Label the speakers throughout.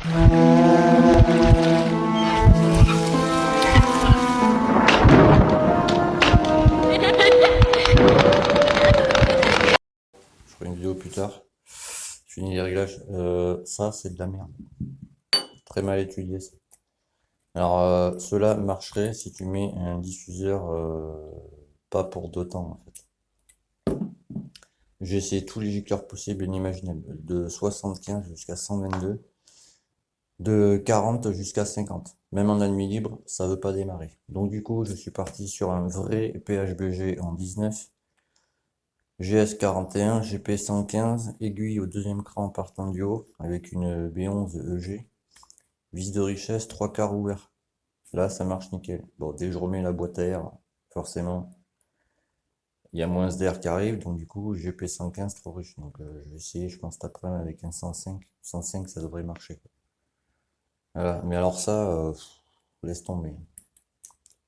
Speaker 1: Je ferai une vidéo plus tard. Je finis les réglages. Ça, c'est de la merde. Très mal étudié, ça. Alors, cela marcherait si tu mets un diffuseur pas pour d'autant, en fait. J'ai essayé tous les éjecteurs possibles et inimaginables, de 75 jusqu'à 122, de 40 jusqu'à 50. Même en admis libre, ça veut pas démarrer. Donc du coup, je suis parti sur un vrai PHBG en 19, GS41, GP115, aiguille au deuxième cran partant du haut, avec une B11 EG, vis de richesse, 3 quarts ouvert. Là, ça marche nickel. Bon, dès que je remets la boîte à air, forcément, il y a moins d'air qui arrive, donc du coup, GP115 trop riche. Donc je vais essayer, je pense, cet après-midi avec un 105. 105, ça devrait marcher. Voilà. Mais alors ça, laisse tomber.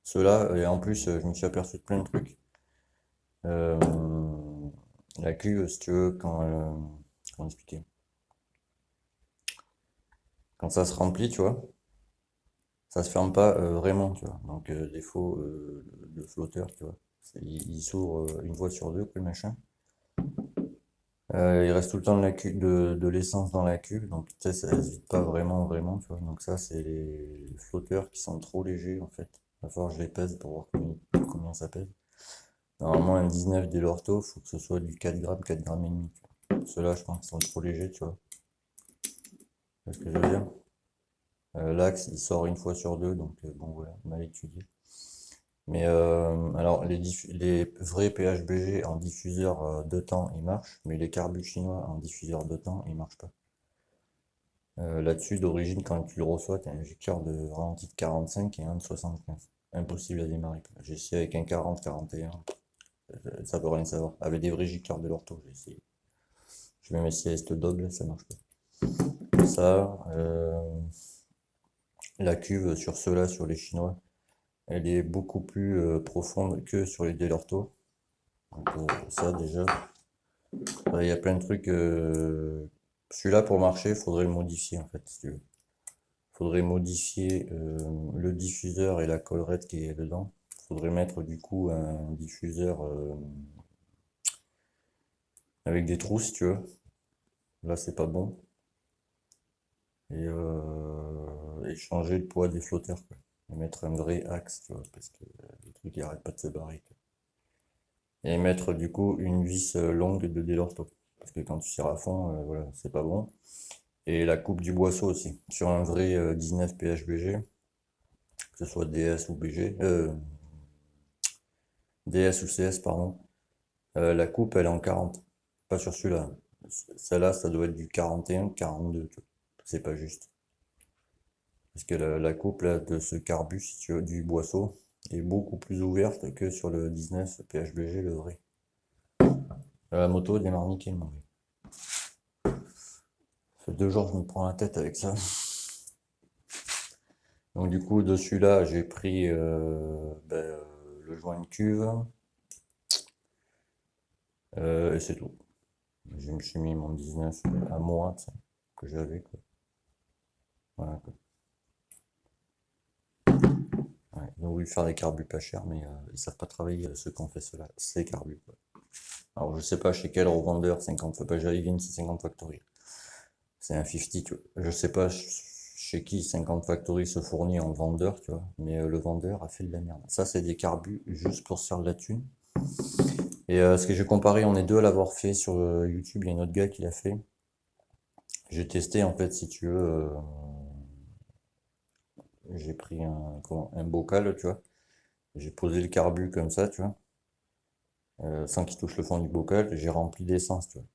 Speaker 1: Ceux-là, et en plus, je me suis aperçu de plein de trucs. Euh, la cuve, si tu veux, comment expliquer? Quand ça se remplit, tu vois, ça se ferme pas vraiment, tu vois. Donc défaut de flotteur, tu vois. Il s'ouvre une fois sur deux, quoi, le machin. Il reste tout le temps de l'essence dans la cuve, donc tu sais, ça ne vide pas vraiment, tu vois. Donc ça, c'est les flotteurs qui sont trop légers, en fait. Il va falloir que je les pèse pour voir combien ça pèse. Normalement, un 19 dès l'ortho, faut que ce soit du 4 grammes, 4 grammes et demi. Ceux-là, je pense qu'ils sont trop légers, tu vois. C'est ce que je veux dire. L'axe, il sort une fois sur deux, donc bon, voilà, mal étudié. Mais alors, les vrais PHBG en diffuseur de temps, ils marchent, mais les carbus chinois en diffuseur de temps, ils marchent pas. Là-dessus, d'origine, quand tu le reçois, tu as un éjecteur de ralenti de 45 et un de 75. Impossible à démarrer. J'ai essayé avec un 40, 41, ça veut rien savoir. Avec des vrais éjecteurs de l'ortho, j'ai essayé. J'ai même essayé avec ce double, ça marche pas. Ça, la cuve sur ceux-là, sur les chinois, elle est beaucoup plus profonde que sur les Delorto. Donc ça déjà, il y a plein de trucs. Celui-là pour marcher, il faudrait le modifier en fait, si tu veux. Faudrait modifier le diffuseur et la collerette qui est dedans. Faudrait mettre du coup un diffuseur avec des trous si tu veux. Là c'est pas bon. Et changer le poids des flotteurs, quoi. Et mettre un vrai axe, tu vois, parce que le truc il arrête pas de se barrer, quoi. Et mettre du coup une vis longue de Delorto. Parce que quand tu tires à fond, voilà, c'est pas bon. Et la coupe du boisseau aussi. Sur un vrai 19 PHBG, que ce soit DS ou BG, DS ou CS, pardon. La coupe, elle est en 40. Pas sur celui-là. Celle-là, ça doit être du 41, 42, tu vois. C'est pas juste. Parce que la coupe là, de ce carbus, si tu veux, du boisseau, est beaucoup plus ouverte que sur le 19 PHBG, le vrai. La moto démarre nickel, mon gars. Ça fait 2 jours que je me prends la tête avec ça. Donc du coup, de celui-là, j'ai pris le joint de cuve. Et c'est tout. Je me suis mis mon 19 à moi, tu sais, que j'avais, quoi. Voilà, quoi. Ouais, ils ont voulu faire des carbus pas chers, mais ils savent pas travailler ceux qui ont fait cela, ces carbus, quoi. Alors je sais pas chez quel revendeur 50 fois pas Javin, c'est 50 Factory. C'est un 50, tu vois. Je sais pas chez qui 50 Factory se fournit en vendeur, tu vois, mais le vendeur a fait de la merde. Ça, c'est des carbus juste pour se faire de la thune. Et ce que j'ai comparé, on est deux à l'avoir fait sur YouTube, il y a un autre gars qui l'a fait. J'ai testé en fait, si tu veux, j'ai pris un bocal, tu vois. J'ai posé le carbu comme ça, tu vois, sans qu'il touche le fond du bocal. J'ai rempli d'essence, tu vois.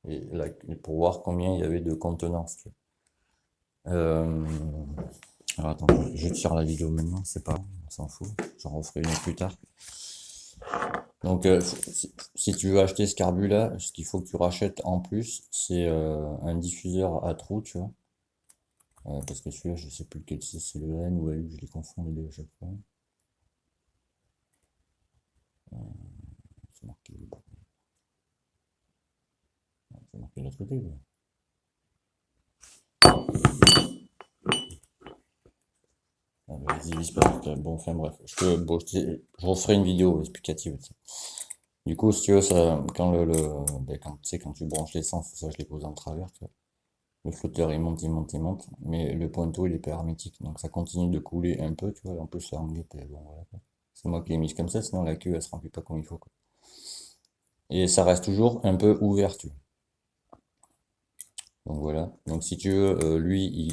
Speaker 1: Et là, pour voir combien il y avait de contenance, tu vois. Alors attends, je tire la vidéo maintenant, c'est pas grave, on s'en fout. J'en referai une plus tard. Donc, si tu veux acheter ce carbu là, ce qu'il faut que tu rachètes en plus, c'est un diffuseur à trous, tu vois. Parce que celui-là, je sais plus lequel c'est le N ou le U, je les confonds les deux à chaque fois. C'est marqué, c'est marqué de l'autre côté, quoi. ils visent pas. Bon, enfin bref, je referai une vidéo explicative de ça. Du coup, si tu veux, ça, quand, tu sais, quand tu branches l'essence, ça je l'ai posé en travers, tu vois. Le flotteur il monte, il monte, il monte, mais le pointeau il est pas hermétique, donc ça continue de couler un peu, tu vois. En plus, la languette, bon, voilà, quoi. C'est moi qui l'ai mise comme ça, sinon la queue elle se remplit pas comme il faut, quoi. Et ça reste toujours un peu ouvert, tu vois. Donc voilà. Donc si tu veux, lui,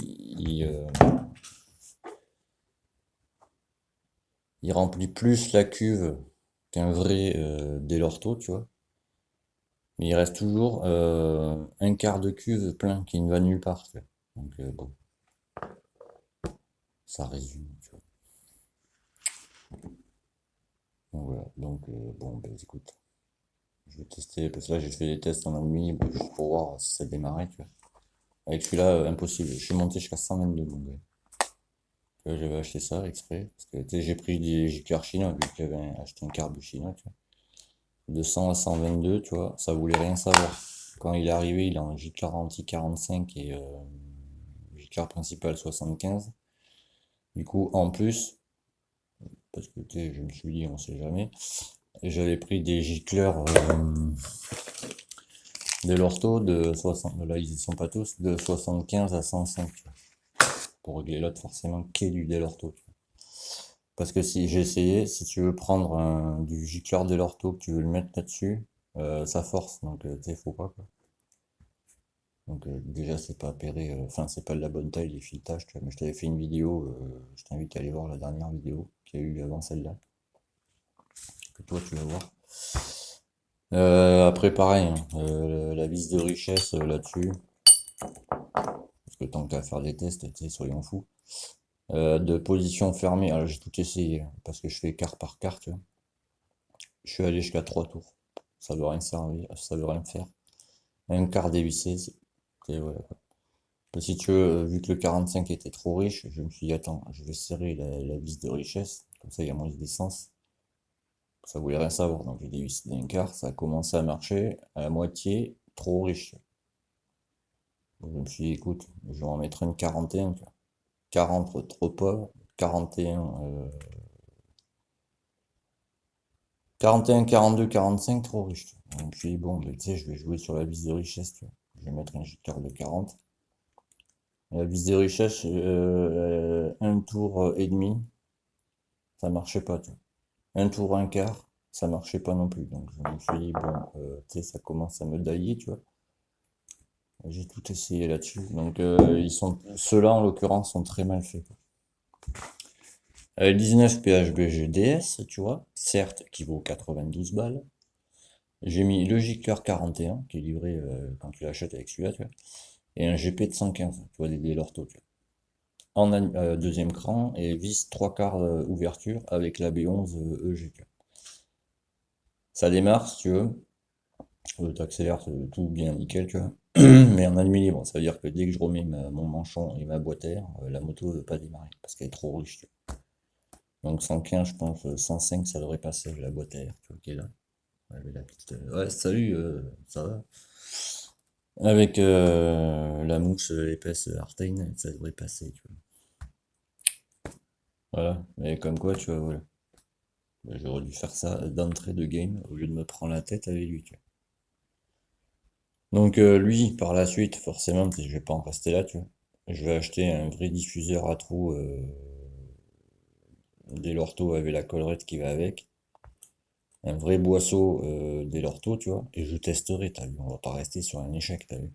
Speaker 1: il remplit plus la cuve qu'un vrai Delorto, tu vois. Mais il reste toujours un quart de cuve plein qui ne va nulle part, tu vois. Donc bon, ça résume, tu vois. Donc voilà. Donc bon, ben écoute, je vais tester, parce que là j'ai fait des tests en un demi, juste pour voir si ça démarrait, tu vois. Avec celui-là, impossible. Je suis monté jusqu'à 122, mon gars. Tu vois, j'avais acheté ça exprès, parce que tu sais, j'ai pris des gicleurs chinois, vu que j'avais acheté un carbu chinois, tu vois. De 100 à 122, tu vois, ça voulait rien savoir. Quand il est arrivé, il a un gicleur anti 45 et gicleur principal 75. Du coup, en plus, parce que tu sais, je me suis dit, on sait jamais, et j'avais pris des gicleurs de l'ortho de 60, là ils y sont pas tous, de 75 à 105, tu vois, pour régler l'autre forcément qui est du Delorto, tu vois. Parce que si j'ai essayé, si tu veux prendre du gicleur Delorto que tu veux le mettre là-dessus, ça force, donc tu sais, faut pas quoi. Donc déjà c'est pas appairé, enfin c'est pas de la bonne taille les filetages, tu vois, mais je t'avais fait une vidéo, je t'invite à aller voir la dernière vidéo qu'il y a eu avant celle-là, que toi tu vas voir. Après pareil, hein, la vis de richesse là-dessus, parce que tant qu'à faire des tests, tu sais, soyons fous. De position fermée, alors j'ai tout essayé, hein, parce que je fais quart par quart, tu vois. Je suis allé jusqu'à 3 tours. Ça veut rien servir, ça veut rien faire. Un quart dévissé, c'est voilà. Si tu veux, vu que le 45 était trop riche, je me suis dit, attends, je vais serrer la vis de richesse, comme ça il y a moins d'essence. Ça voulait rien savoir, donc j'ai dévissé d'un quart, ça a commencé à marcher à la moitié, trop riche. Donc je me suis dit, écoute, je vais en mettre une 41, tu vois. 40 trop pauvre, 41, 41, 42, 45 trop riche, tu vois. Donc je me suis dit, bon, ben, tu sais, je vais jouer sur la vis de richesse, tu vois. Je vais mettre un injecteur de 40. La vis de richesse, un tour et demi, ça marchait pas, tu vois. Un tour, un quart, ça marchait pas non plus. Donc je me suis dit, bon, tu sais, ça commence à me dailler, tu vois. J'ai tout essayé là-dessus. Donc ceux-là en l'occurrence sont très mal faits, quoi. 19 PHBG DS, tu vois, certes, qui vaut 92 balles. J'ai mis le gicleur 41, qui est livré quand tu l'achètes avec celui-là, tu vois. Et un GP de 115, tu vois, des Lorto, tu vois. Deuxième cran et vis 3 quarts ouverture avec la B11 EG, tu vois. Ça démarre, si tu veux. T'accélères, tout bien nickel, tu vois. Mais en allumé libre, ça veut dire que dès que je remets mon manchon et ma boîte à air, la moto ne veut pas démarrer parce qu'elle est trop riche, tu vois. Donc 115, je pense, 105, ça devrait passer la boîte à air, tu vois, qui est là. Avec la petite, ouais, salut, ça va. Avec la mousse épaisse Artane, ça devrait passer, tu vois. Voilà, mais comme quoi, tu vois, voilà. Bah, j'aurais dû faire ça d'entrée de game au lieu de me prendre la tête avec lui, tu vois. Donc lui, par la suite, forcément, je vais pas en rester là, tu vois. Je vais acheter un vrai diffuseur à trous des Lorto avec la collerette qui va avec. Un vrai boisseau des Lorto, tu vois. Et je testerai, t'as vu. On va pas rester sur un échec, t'as vu.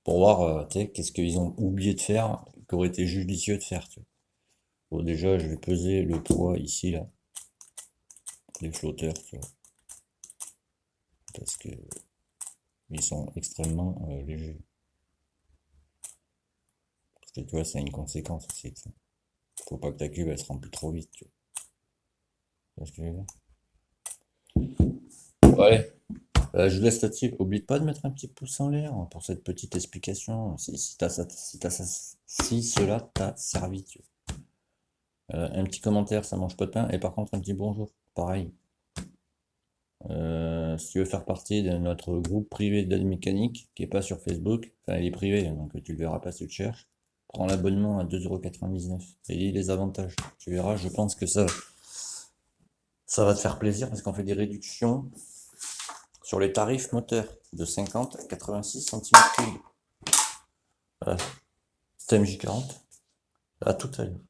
Speaker 1: Pour voir, tu sais, qu'est-ce qu'ils ont oublié de faire, qui aurait été judicieux de faire, tu vois. Bon, déjà, je vais peser le poids ici, là, des flotteurs, tu vois. Parce que ils sont extrêmement légers. Parce que tu vois, c'est une conséquence aussi, tu sais. Faut pas que ta cuve elle se remplit trop vite, tu vois ce que je veux dire. Ouais, je vous laisse là-dessus. Oublie pas de mettre un petit pouce en l'air pour cette petite explication. Si cela t'a servi, tu vois. Un petit commentaire, ça mange pas de pain. Et par contre, un petit bonjour, pareil. Si tu veux faire partie de notre groupe privé d'aide mécanique, qui est pas sur Facebook, enfin il est privé, donc tu le verras pas si tu le cherches. Prends l'abonnement à 2,99 € et les avantages. Tu verras, je pense que ça va te faire plaisir parce qu'on fait des réductions sur les tarifs moteurs de 50 à 86 cm3. Voilà. Système J40. À tout à l'heure.